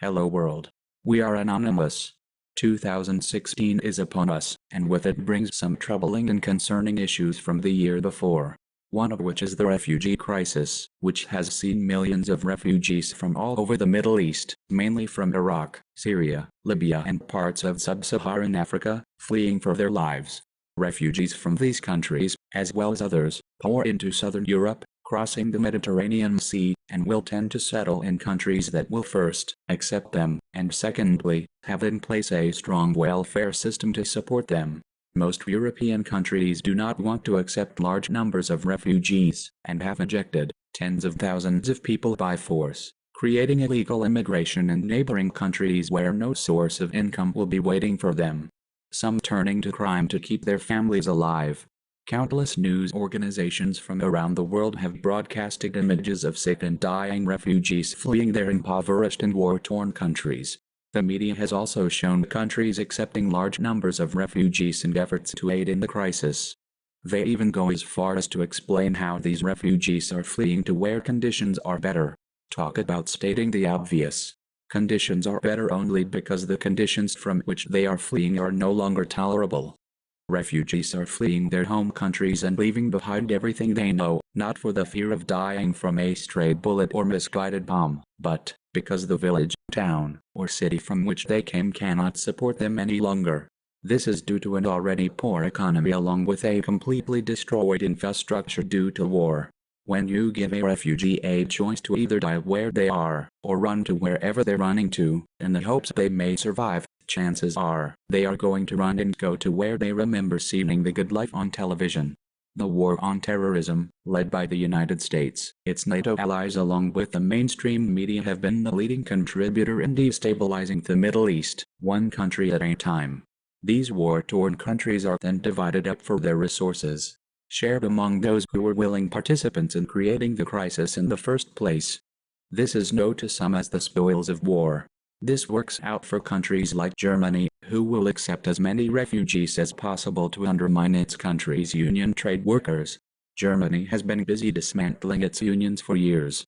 Hello world. We are anonymous. 2016 is upon us, and with it brings some troubling and concerning issues from the year before. One of which is the refugee crisis, which has seen millions of refugees from all over the Middle East, mainly from Iraq, Syria, Libya and parts of sub-Saharan Africa, fleeing for their lives. Refugees from these countries, as well as others, pour into southern Europe, crossing the Mediterranean Sea, and will tend to settle in countries that will first accept them, and secondly, have in place a strong welfare system to support them. Most European countries do not want to accept large numbers of refugees, and have ejected tens of thousands of people by force, creating illegal immigration in neighboring countries where no source of income will be waiting for them. Some turning to crime to keep their families alive. Countless news organizations from around the world have broadcasted images of sick and dying refugees fleeing their impoverished and war-torn countries. The media has also shown countries accepting large numbers of refugees in efforts to aid in the crisis. They even go as far as to explain how these refugees are fleeing to where conditions are better. Talk about stating the obvious. Conditions are better only because the conditions from which they are fleeing are no longer tolerable. Refugees are fleeing their home countries and leaving behind everything they know, not for the fear of dying from a stray bullet or misguided bomb, but because the village, town, or city from which they came cannot support them any longer. This is due to an already poor economy along with a completely destroyed infrastructure due to war. When you give a refugee a choice to either die where they are, or run to wherever they're running to, in the hopes they may survive, chances are, they are going to run and go to where they remember seeing the good life on television. The war on terrorism, led by the United States, its NATO allies along with the mainstream media have been the leading contributor in destabilizing the Middle East, one country at a time. These war-torn countries are then divided up for their resources, shared among those who were willing participants in creating the crisis in the first place. This is known to some as the spoils of war. This works out for countries like Germany, who will accept as many refugees as possible to undermine its country's union trade workers. Germany has been busy dismantling its unions for years.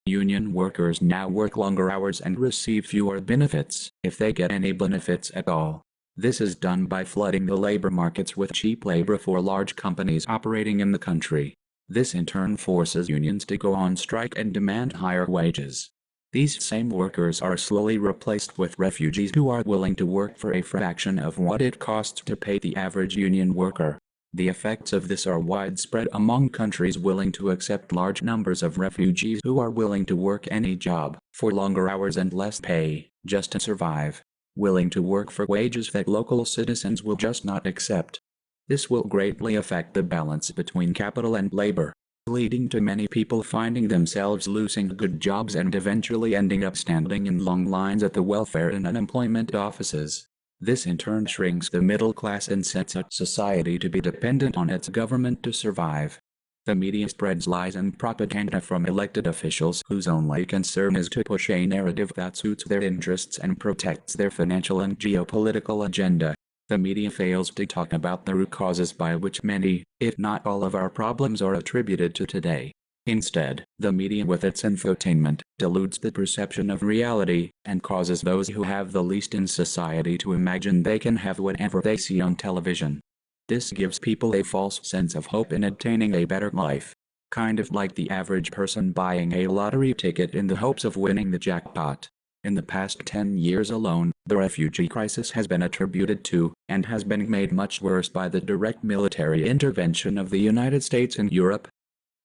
Union workers now work longer hours and receive fewer benefits, if they get any benefits at all. This is done by flooding the labor markets with cheap labor for large companies operating in the country. This in turn forces unions to go on strike and demand higher wages. These same workers are slowly replaced with refugees who are willing to work for a fraction of what it costs to pay the average union worker. The effects of this are widespread among countries willing to accept large numbers of refugees who are willing to work any job, for longer hours and less pay, just to survive. Willing to work for wages that local citizens will just not accept. This will greatly affect the balance between capital and labor, leading to many people finding themselves losing good jobs and eventually ending up standing in long lines at the welfare and unemployment offices. This in turn shrinks the middle class and sets up society to be dependent on its government to survive. The media spreads lies and propaganda from elected officials whose only concern is to push a narrative that suits their interests and protects their financial and geopolitical agenda. The media fails to talk about the root causes by which many, if not all of our problems are attributed to today. Instead, the media with its infotainment dilutes the perception of reality, and causes those who have the least in society to imagine they can have whatever they see on television. This gives people a false sense of hope in obtaining a better life. Kind of like the average person buying a lottery ticket in the hopes of winning the jackpot. In the past 10 years alone, the refugee crisis has been attributed to, and has been made much worse by the direct military intervention of the United States in Europe.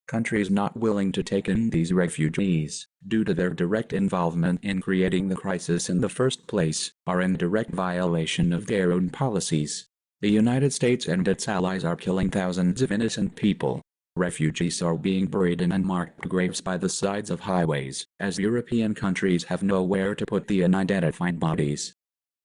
Countries not willing to take in these refugees, due to their direct involvement in creating the crisis in the first place, are in direct violation of their own policies. The United States and its allies are killing thousands of innocent people. Refugees are being buried in unmarked graves by the sides of highways, as European countries have nowhere to put the unidentified bodies.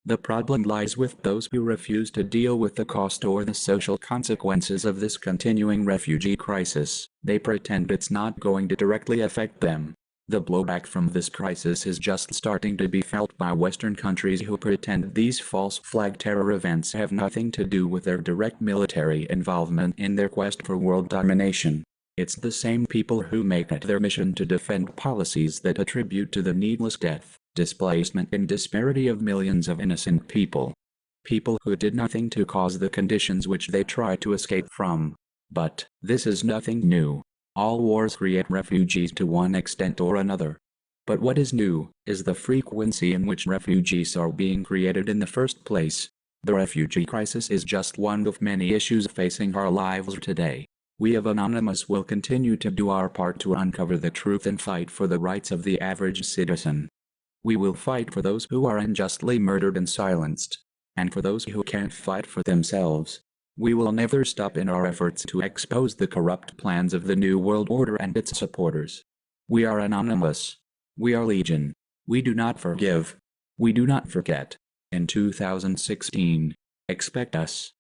The problem lies with those who refuse to deal with the cost or the social consequences of this continuing refugee crisis. They pretend it's not going to directly affect them. The blowback from this crisis is just starting to be felt by Western countries who pretend these false flag terror events have nothing to do with their direct military involvement in their quest for world domination. It's the same people who make it their mission to defend policies that attribute to the needless death, displacement and disparity of millions of innocent people. People who did nothing to cause the conditions which they try to escape from. But this is nothing new. All wars create refugees to one extent or another. But what is new is the frequency in which refugees are being created in the first place. The refugee crisis is just one of many issues facing our lives today. We of Anonymous will continue to do our part to uncover the truth and fight for the rights of the average citizen. We will fight for those who are unjustly murdered and silenced, and for those who can't fight for themselves. We will never stop in our efforts to expose the corrupt plans of the New World Order and its supporters. We are Anonymous. We are Legion. We do not forgive. We do not forget. In 2016, expect us.